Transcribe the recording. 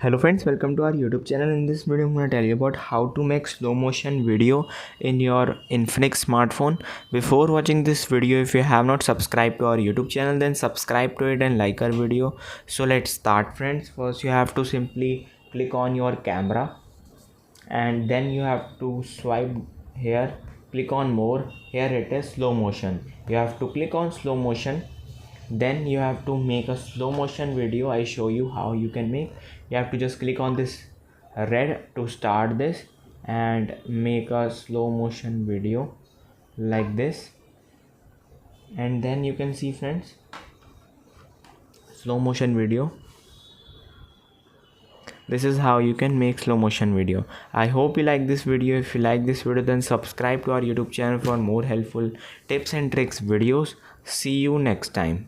Hello friends, welcome to our YouTube channel. In this video I'm going to tell you about how to make slow motion video in your Infinix smartphone. Before watching this video, if you have not subscribed to our YouTube channel, then subscribe to it and like our video. So let's start friends. First you have to simply click on your camera and then you have to swipe here, click on more. Here it is slow motion. You have to click on slow motion, then you have to make a slow motion video. I show you how you can make. You have to just click on this red to start this and make a slow motion video like this, and then you can see friends, slow motion video. This is how you can make slow motion video. I hope you like this video. If you like this video, then subscribe to our YouTube channel for more helpful tips and tricks videos. See you next time.